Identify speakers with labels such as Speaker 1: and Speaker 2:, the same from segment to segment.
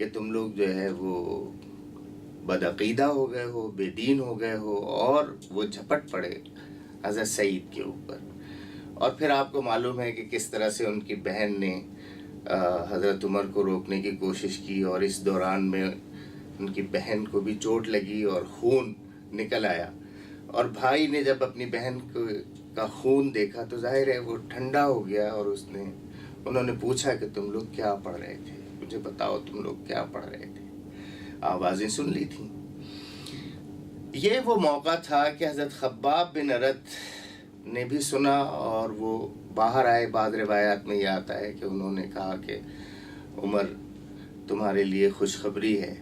Speaker 1: کہ تم لوگ جو ہے وہ بدعقیدہ ہو گئے ہو، بے دین ہو گئے ہو، اور وہ جھپٹ پڑے حضرت سعید کے اوپر۔ اور پھر آپ کو معلوم ہے کہ کس طرح سے ان کی بہن نے حضرت عمر کو روکنے کی کوشش کی، اور اس دوران میں ان کی بہن کو بھی چوٹ لگی اور خون نکل آیا، اور بھائی نے جب اپنی بہن کا خون دیکھا تو ظاہر ہے وہ ٹھنڈا ہو گیا، اور انہوں نے پوچھا کہ تم لوگ کیا پڑھ رہے تھے، مجھے بتاؤ تم لوگ کیا پڑھ رہے تھے، آوازیں سن لی تھیں۔ یہ وہ موقع تھا کہ حضرت خباب بن ارت نے بھی سنا، اور وہ باہر آئے۔ بعض روایات میں یہ آتا ہے کہ انہوں نے کہا کہ عمر تمہارے لیے خوشخبری ہے،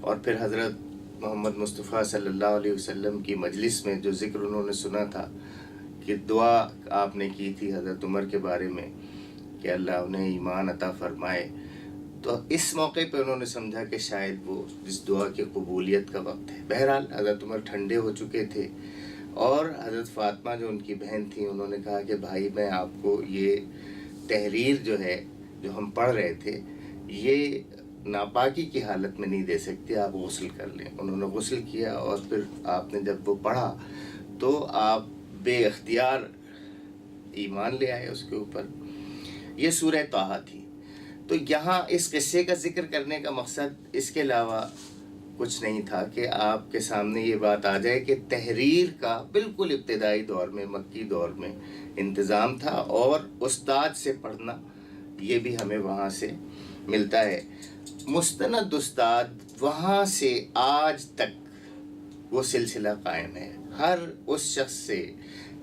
Speaker 1: اور پھر حضرت محمد مصطفیٰ صلی اللہ علیہ وسلم کی مجلس میں جو ذکر انہوں نے سنا تھا کہ دعا آپ نے کی تھی حضرت عمر کے بارے میں کہ اللہ انہیں ایمان عطا فرمائے، تو اس موقع پہ انہوں نے سمجھا کہ شاید وہ اس دعا کی قبولیت کا وقت ہے۔ بہرحال حضرت عمر ٹھنڈے ہو چکے تھے، اور حضرت فاطمہ جو ان کی بہن تھیں انہوں نے کہا کہ بھائی میں آپ کو یہ تحریر جو ہے جو ہم پڑھ رہے تھے یہ ناپاکی کی حالت میں نہیں دے سکتے، آپ غسل کر لیں۔ انہوں نے غسل کیا، اور پھر آپ نے جب وہ پڑھا تو آپ بے اختیار ایمان لے آئے اس کے اوپر۔ یہ سورہ طٰہٰ تھی۔ تو یہاں اس قصے کا ذکر کرنے کا مقصد اس کے علاوہ کچھ نہیں تھا کہ آپ کے سامنے یہ بات آ جائے کہ تحریر کا بالکل ابتدائی دور میں، مکی دور میں انتظام تھا، اور استاد سے پڑھنا یہ بھی ہمیں وہاں سے ملتا ہے۔ مستند استاد وہاں سے آج تک وہ سلسلہ قائم ہے۔ ہر اس شخص سے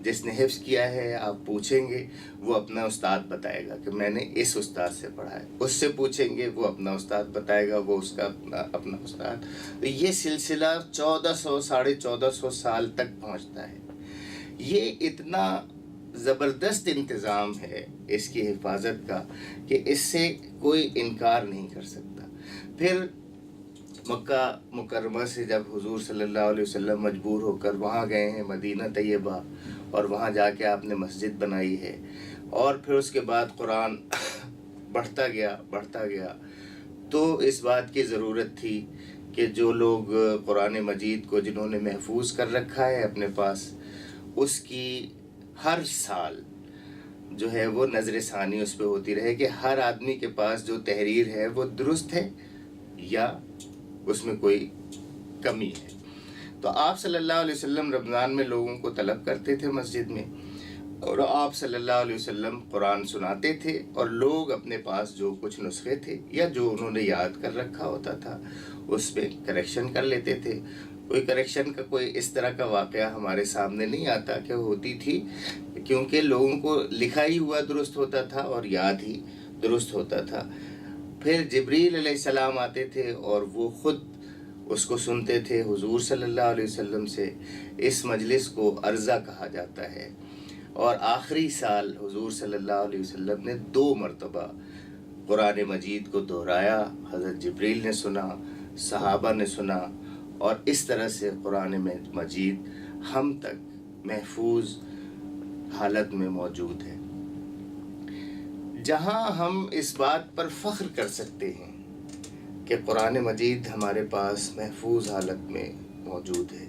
Speaker 1: جس نے حفظ کیا ہے آپ پوچھیں گے وہ اپنا استاد بتائے گا کہ میں نے اس استاد سے پڑھا ہے، اس سے پوچھیں گے وہ اپنا استاد بتائے گا، وہ اس کا اپنا استاد۔ تو یہ سلسلہ 1400 سال تک پہنچتا ہے۔ یہ اتنا زبردست انتظام ہے اس کی حفاظت کا کہ اس سے کوئی انکار نہیں کر سکتا۔ پھر مکہ مکرمہ سے جب حضور صلی اللہ علیہ وسلم مجبور ہو کر وہاں گئے ہیں مدینہ طیبہ، اور وہاں جا کے آپ نے مسجد بنائی ہے، اور پھر اس کے بعد قرآن بڑھتا گیا، تو اس بات کی ضرورت تھی کہ جو لوگ قرآن مجید کو جنہوں نے محفوظ کر رکھا ہے اپنے پاس، اس کی ہر سال جو ہے وہ نظر ثانی اس پہ ہوتی رہے کہ ہر آدمی کے پاس جو تحریر ہے وہ درست ہے یا اس میں کوئی کمی ہے۔ تو آپ صلی اللہ علیہ وسلم رمضان میں لوگوں کو طلب کرتے تھے مسجد میں، اور آپ صلی اللہ علیہ وسلم قرآن سناتے تھے، اور لوگ اپنے پاس جو کچھ نسخے تھے یا جو انہوں نے یاد کر رکھا ہوتا تھا اس پہ کریکشن کر لیتے تھے۔ کوئی کریکشن کا کوئی اس طرح کا واقعہ ہمارے سامنے نہیں آتا کہ ہوتی تھی، کیونکہ لوگوں کو لکھا ہی ہوا درست ہوتا تھا اور یاد ہی درست ہوتا تھا۔ پھر جبریل علیہ السلام آتے تھے اور وہ خود اس کو سنتے تھے حضور صلی اللہ علیہ وسلم سے۔ اس مجلس کو عرضہ کہا جاتا ہے، اور آخری سال حضور صلی اللہ علیہ وسلم نے 2 مرتبہ قرآن مجید کو دہرایا۔ حضرت جبریل نے سنا، صحابہ نے سنا، اور اس طرح سے قرآن مجید ہم تک محفوظ حالت میں موجود ہے۔ جہاں ہم اس بات پر فخر کر سکتے ہیں کہ قرآن مجید ہمارے پاس محفوظ حالت میں موجود ہے،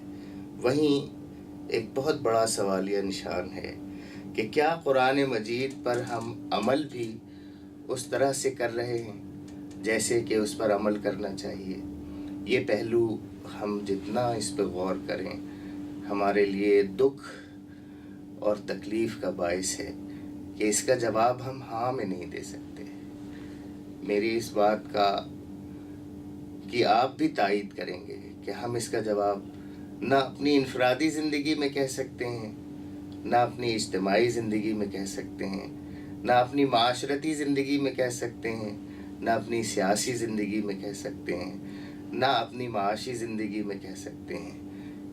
Speaker 1: وہیں ایک بہت بڑا سوالیہ نشان ہے کہ کیا قرآن مجید پر ہم عمل بھی اس طرح سے کر رہے ہیں جیسے کہ اس پر عمل کرنا چاہیے۔ یہ پہلو ہم جتنا اس پہ غور کریں ہمارے لیے دکھ اور تکلیف کا باعث ہے کہ اس کا جواب ہم ہاں میں نہیں دے سکتے۔ میری اس بات کا کہ آپ بھی تائید کریں گے کہ ہم اس کا جواب نہ اپنی انفرادی زندگی میں کہہ سکتے ہیں، نہ اپنی اجتماعی زندگی میں کہہ سکتے ہیں، نہ اپنی معاشرتی زندگی میں کہہ سکتے ہیں، نہ اپنی سیاسی زندگی میں کہہ سکتے ہیں، نہ اپنی معاشی زندگی میں کہہ سکتے ہیں۔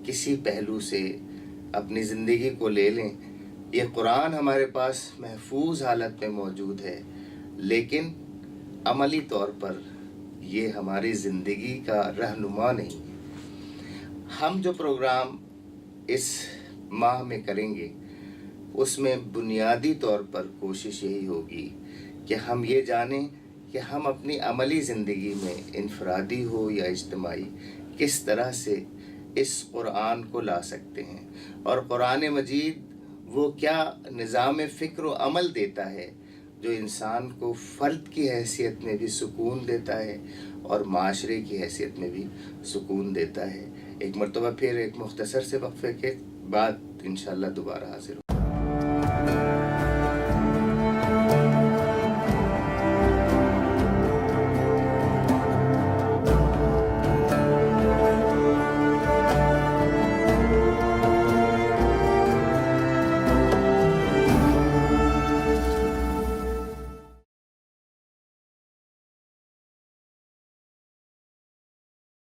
Speaker 1: کسی پہلو سے اپنی زندگی کو لے لیں، یہ قرآن ہمارے پاس محفوظ حالت میں موجود ہے، لیکن عملی طور پر یہ ہماری زندگی کا رہنما نہیں ہے۔ ہم جو پروگرام اس ماہ میں کریں گے اس میں بنیادی طور پر کوشش یہی ہوگی کہ ہم یہ جانیں کہ ہم اپنی عملی زندگی میں انفرادی ہو یا اجتماعی کس طرح سے اس قرآن کو لا سکتے ہیں، اور قرآن مجید وہ کیا نظام فکر و عمل دیتا ہے جو انسان کو فرد کی حیثیت میں بھی سکون دیتا ہے اور معاشرے کی حیثیت میں بھی سکون دیتا ہے۔ ایک مرتبہ پھر ایک مختصر سے وقفے کے بعد انشاءاللہ دوبارہ حاضر ہوں۔